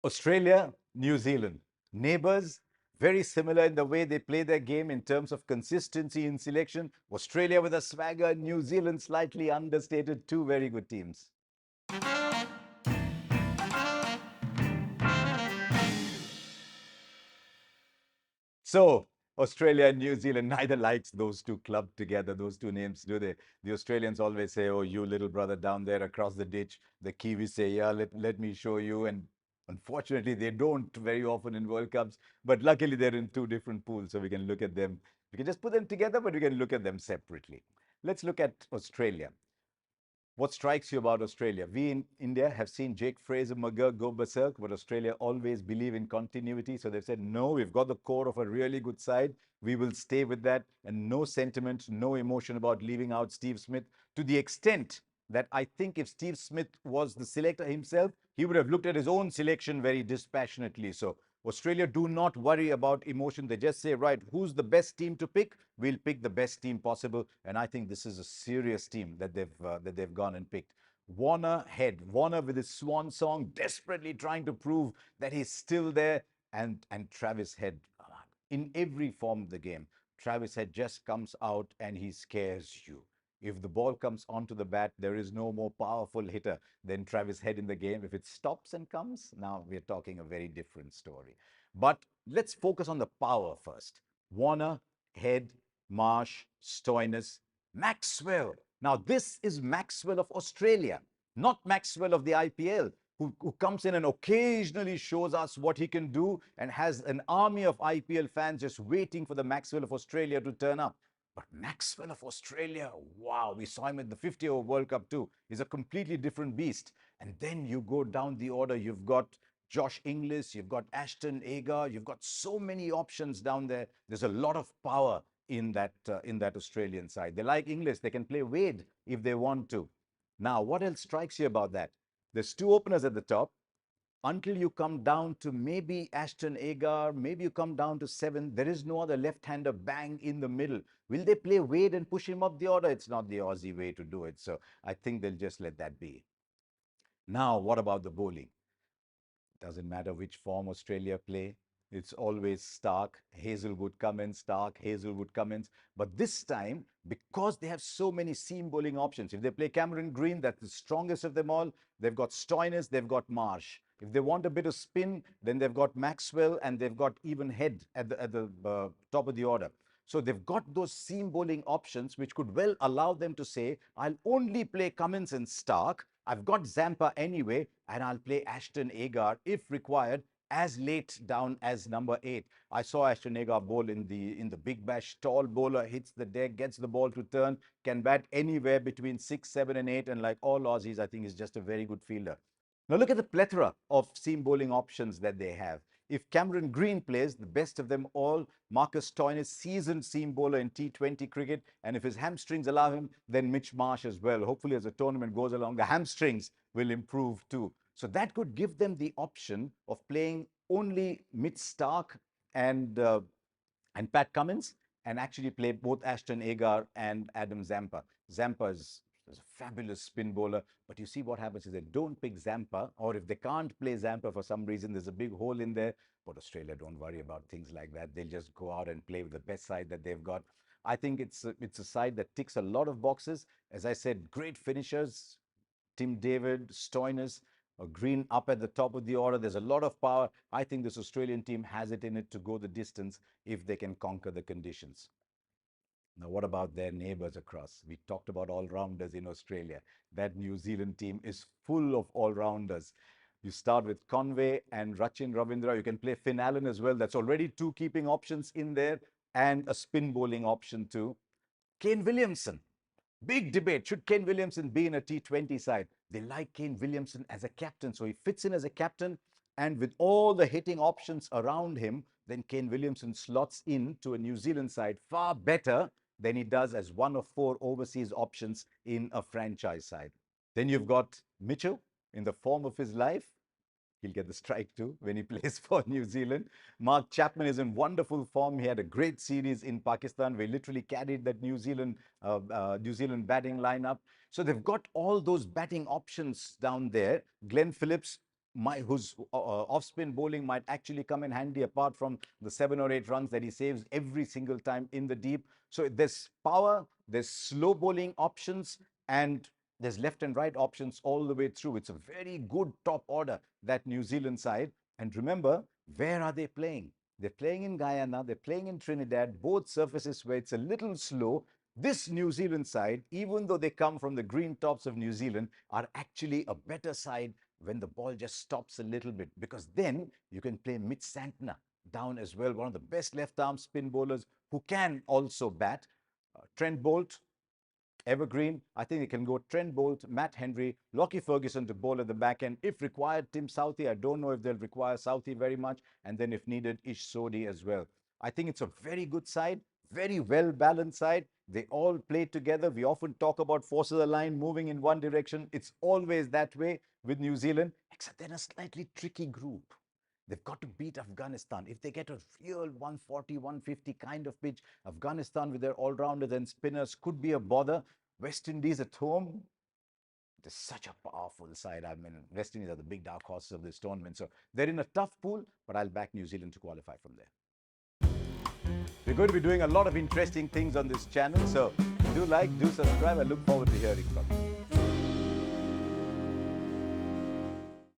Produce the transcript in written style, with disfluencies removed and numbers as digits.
Australia, New Zealand, neighbors, very similar in the way they play their game in terms of consistency in selection. Australia with a swagger, New Zealand slightly understated, two very good teams. So, Australia and New Zealand, neither likes those two clubbed together, those two names, do they? The Australians always say, oh, you little brother down there across the ditch. The Kiwis say, yeah, let me show you. And unfortunately, they don't very often in World Cups. But luckily, they're in two different pools, so we can look at them. We can just put them together, but we can look at them separately. Let's look at Australia. What strikes you about Australia? We in India have seen Jake Fraser McGurk go berserk, but Australia always believe in continuity. So they've said, no, we've got the core of a really good side. We will stay with that. And no sentiment, no emotion about leaving out Steve Smith, to the extent that I think if Steve Smith was the selector himself, he would have looked at his own selection very dispassionately. So Australia do not worry about emotion. They just say, right, who's the best team to pick? We'll pick the best team possible. And I think this is a serious team that they've gone and picked. Warner with his swan song, desperately trying to prove that he's still there, and Travis Head in every form of the game. Travis Head just comes out and he scares you. If the ball comes onto the bat, there is no more powerful hitter than Travis Head in the game. If it stops and comes, now we're talking a very different story. But let's focus on the power first. Warner, Head, Marsh, Stoinis, Maxwell. Now, this is Maxwell of Australia, not Maxwell of the IPL, who comes in and occasionally shows us what he can do and has an army of IPL fans just waiting for the Maxwell of Australia to turn up. But Maxwell of Australia, wow, we saw him at the 50 over World Cup too. He's a completely different beast. And then you go down the order, you've got Josh Inglis, you've got Ashton Agar, you've got so many options down there. There's a lot of power in that Australian side. They like Inglis, they can play Wade if they want to. Now, what else strikes you about that? There's two openers at the top until you come down to maybe Ashton Agar, maybe you come down to 7. There is no other left-hander bang in the middle. Will they play Wade and push him up the order? It's not the Aussie way to do it. So I think they'll just let that be. Now, what about the bowling? Doesn't matter which form Australia play. It's always Stark, Hazelwood, Cummins, Stark, Hazelwood, Cummins. But this time, because they have so many seam bowling options, if they play Cameron Green, that's the strongest of them all. They've got Stoinis, they've got Marsh. If they want a bit of spin, then they've got Maxwell and they've got even Head at the top of the order. So they've got those seam bowling options, which could well allow them to say, I'll only play Cummins and Stark. I've got Zampa anyway, and I'll play Ashton Agar if required, as late down as number 8. I saw Ashton Agar bowl in the Big Bash. Tall bowler, hits the deck, gets the ball to turn, can bat anywhere between 6, 7, and 8. And like all Aussies, I think is just a very good fielder. Now look at the plethora of seam bowling options that they have. If Cameron Green plays, the best of them all, Marcus Stoinis, seasoned seam bowler in T20 cricket, and if his hamstrings allow him, then Mitch Marsh as well. Hopefully, as the tournament goes along, the hamstrings will improve too. So that could give them the option of playing only Mitch Stark and Pat Cummins, and actually play both Ashton Agar and Adam Zampa. Zampa is a fabulous spin bowler, but you see what happens is they don't pick Zampa, or if they can't play Zampa for some reason, there's a big hole in there. But Australia don't worry about things like that. They'll just go out and play with the best side that they've got. I think it's a side that ticks a lot of boxes. As I said, great finishers, Tim David, Stoinis, Green up at the top of the order. There's a lot of power. I think this Australian team has it in it to go the distance if they can conquer the conditions. Now, what about their neighbors across? We talked about all-rounders in Australia. That New Zealand team is full of all-rounders. You start with Conway and Rachin Ravindra. You can play Finn Allen as well. That's already two keeping options in there and a spin bowling option too. Kane Williamson. Big debate. Should Kane Williamson be in a T20 side? They like Kane Williamson as a captain. So he fits in as a captain. And with all the hitting options around him, then Kane Williamson slots in to a New Zealand side far better than he does as one of 4 overseas options in a franchise side. Then you've got Mitchell in the form of his life. He'll get the strike too when he plays for New Zealand. Mark Chapman is in wonderful form. He had a great series in Pakistan. We literally carried that New Zealand batting lineup. So they've got all those batting options down there. Glenn Phillips, whose off-spin bowling might actually come in handy apart from the 7 or 8 runs that he saves every single time in the deep. So there's power, there's slow bowling options, and there's left and right options all the way through. It's a very good top order, that New Zealand side. And remember, where are they playing? They're playing in Guyana, they're playing in Trinidad, both surfaces where it's a little slow. This New Zealand side, even though they come from the green tops of New Zealand, are actually a better side when the ball just stops a little bit, because then you can play Mitch Santner down as well, one of the best left-arm spin bowlers who can also bat. Trent Bolt, evergreen. I think they can go Trent Bolt, Matt Henry, Lockie Ferguson to bowl at the back end. If required, Tim Southee. I don't know if they'll require Southee very much. And then if needed, Ish Sodhi as well. I think it's a very good side, very well-balanced side. They all play together. We often talk about forces of the line moving in one direction. It's always that way with New Zealand, except they're in a slightly tricky group. They've got to beat Afghanistan. If they get a real 140, 150 kind of pitch, Afghanistan with their all-rounders and spinners could be a bother. West Indies at home, they're such a powerful side. I mean, West Indies are the big dark horses of this tournament. So they're in a tough pool, but I'll back New Zealand to qualify from there. We're going to be doing a lot of interesting things on this channel. So do like, do subscribe. I look forward to hearing from you.